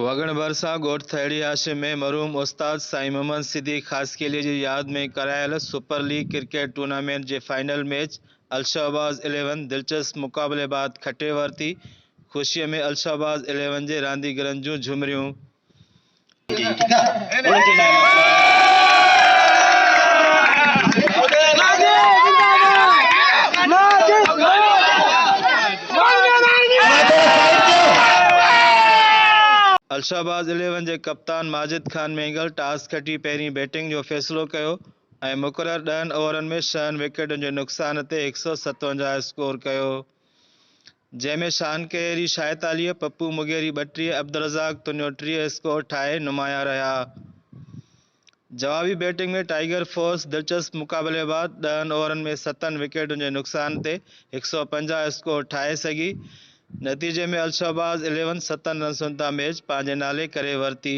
वगण भरसा ॻोठ थेड़ी हाशिम में मरहूम उस्ताद साईं मोहम्मद सिद्दीक़ ख़ासकेली जी याद में करायल सुपर लीग क्रिकेट टूर्नामेंट जे फाइनल मैच अलशहबाज़ 11 दिलचस्प मुक़ाबले बाद खटे वरिती। ख़ुशीअ में अलशहबाज़ 11 जे रांदीगरनि जूं झुमरियूं। अलशहबाज़ 11 जे कप्तान माजिद खान मेंगल टॉस खटी पहिरीं बैटिंग जो फ़ैसिलो कयो ऐं मुक़रर 10 ओवरनि में 6 विकेटुनि जे नुक़सान ते 157 स्कोर कयो, जंहिंमें शानकहरी 46, पप्पू मुगेरी 32, अब्दुल रज़ाक 33 स्कोर ठाहे नुमाया रहा। जवाबी बैटिंग में टाइगर फोर्स दिलचस्प मुक़ाबले बाद 10 ओवरनि में 7 विकेटुनि जे नुक़सान ते 150 स्कोर ठाहे सघी। नतीजे में अलशहबाज़ 11 7 रन्सुनि तां मैच पंहिंजे नाले करे वरिती।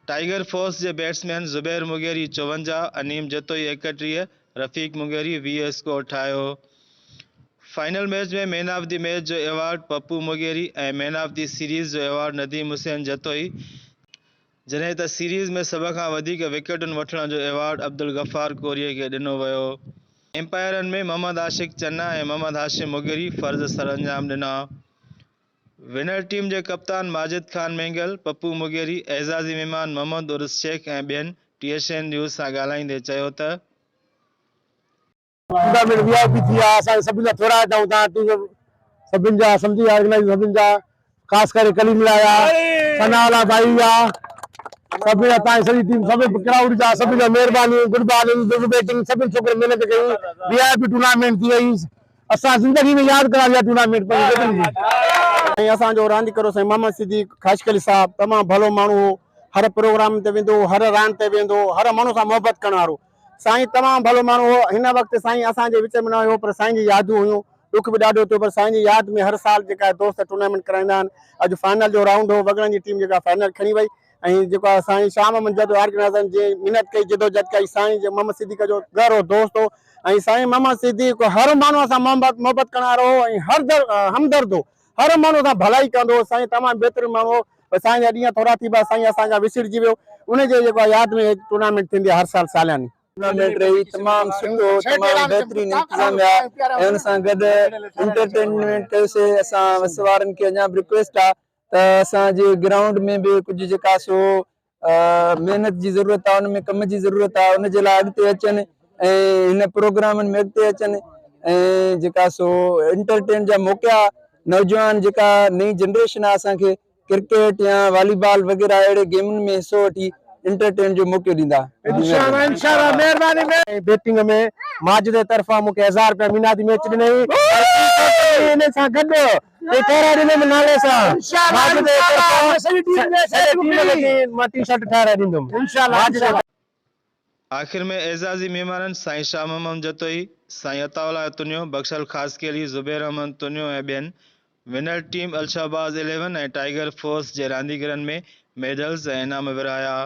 टाइगर फोर्स जे बैट्समैन ज़ुबैर मुगेरी 54, अनीम जतोई 31, रफ़ीक मुगेरी 20 स्कोर ठाहियो। फाइनल मैच में मैन ऑफ द मैच जो एवॉर्ड पप्पू मुगेरी ऐं मैन ऑफ द सीरीज़ जो एवॉर्ड नदीम हुसैन जतोई, जॾहिं त सीरीज़ में सभ खां वधीक विकेटुनि वठण जो एवॉर्ड अब्दुल गफ़ार कोरीअ खे ॾिनो वियो। एम्पायरनि में मोहम्मद आशिक चन्ना ऐं मोहम्मद हाशिम मुगेरी फ़र्ज़ सरअंजाम ॾिना। विनर टीम जे कप्तान माजिद खान मेंगल, पप्पू मुगेरी, एज़ाज़ी महिमान मोहम्मद उर्स शेख ऐं ॿियनि TSN न्यूज़ सां ॻाल्हाईंदे चयो त टूर्नामेंट वीआईपी थी आहे, असां सभिनी जा थोरा अचूं था, सभिनी जा सम्झी ऑर्गेनाइज़र सभिनी जा ख़ासि करे कलीम लाया सनावाला भाई आहे, सभिनी जा तव्हांजी सॼी टीम सभिनी क्राउड जा सभिनी जा महिरबानी, गुड बॉलिंग, गुड बैटिंग, सभिनी छोकिरे महिनत कई, वीआईपी टूर्नामेंट थी वई। असां ज़िंदगी में यादि करा इहा टूर्नामेंट पंहिंजी। असांजो रांदीगर साईं मोहम्मद सिद्दीक़ ख़ासकली साहब तमामु भलो माण्हू हो, हर प्रोग्राम ते वेंदो, हर रांदि ते वेंदो, हर माण्हू सां मोहबत करण वारो साईं तमामु भलो माण्हू हो। हिन वक़्तु साईं असांजे विच में न हुयो, पर साईं जी यादूं हुयूं, दुख बि ॾाढो थियो, पर साईं जी यादि में हर साल जेका दोस्त टूर्नामेंट कराईंदा आहिनि। अॼु फाइनल जो राउंड हो, वगड़नि जी टीम जेका फाइनल खणी वई ऐं जेको आहे साईं शाम मंझंदि ऑर्गेनाइज़र जे महिनत कई, जदोजहद कई, साईं जे मोहम्मद सिद्दीक़ जो घर हो, दोस्त हो ऐं साईं मोहम्मद सिद्दीक़ हर माण्हू सां मोहबत करण वारो हो ऐं हर हमदर्द हो, हर माण्हू सां भलाई कंदो हो। साईं तमामु बहितरीनु माण्हू हो, पर साईं जा ॾींहं थोरा थी पिया, साईं असांजा विसरिजी वियो। उनजे जेको यादि में टूर्नामेंट थींदी आहे हर साल सालियानी। टूर्नामेंट रही तमामु सुठो, तमामु बहितरीनु इंतज़ाम आहे ऐं हुन सां गॾु एंटरटेनमेंट कयोसीं। असां वस वारनि खे अञा बि रिक्वेस्ट आहे त असांजे ग्राउंड में बि कुझु जेका सो महिनत जी ज़रूरत आहे, उनमें कम जी ज़रूरत आहे, उनजे लाइ अॻिते अचनि ऐं हिन प्रोग्रामनि में अॻिते अचनि ऐं जेका सो एंटरटेन जा मौक़ा नौजवान जेका नई जनरेशन आहे असांखे क्रिकेट या वॉलीबॉल वग़ैरह अहिड़े गेमुनि में हिसो वठी एंटरटेन जो मौक़ो ॾींदा। इंशाअल्लाह महिरबानी। बैटिंग में माजिद जे तरफ़ां मूंखे 1000 रुपया मीनादी मैच ॾिनई, इन सां गॾु नाले सां माजिद जे तरफ़ां सॼी टीम खे मां टी-शर्ट ठाराए ॾींदुमि इंशाअल्लाह। आख़िर में एज़ाज़ी महिमाननि साईं शाह मोहम्मद जतोई, साईं अताउल्लाह तुनियो, बख्शल ख़ासकेली, ज़ुबैर अहमद तुनियो ऐं ॿियनि विनर टीम अलशहबाज़ 11 ऐं टाइगर फोर्स जे रांदीगरनि में मेडल्स ऐं इनाम विरहाया।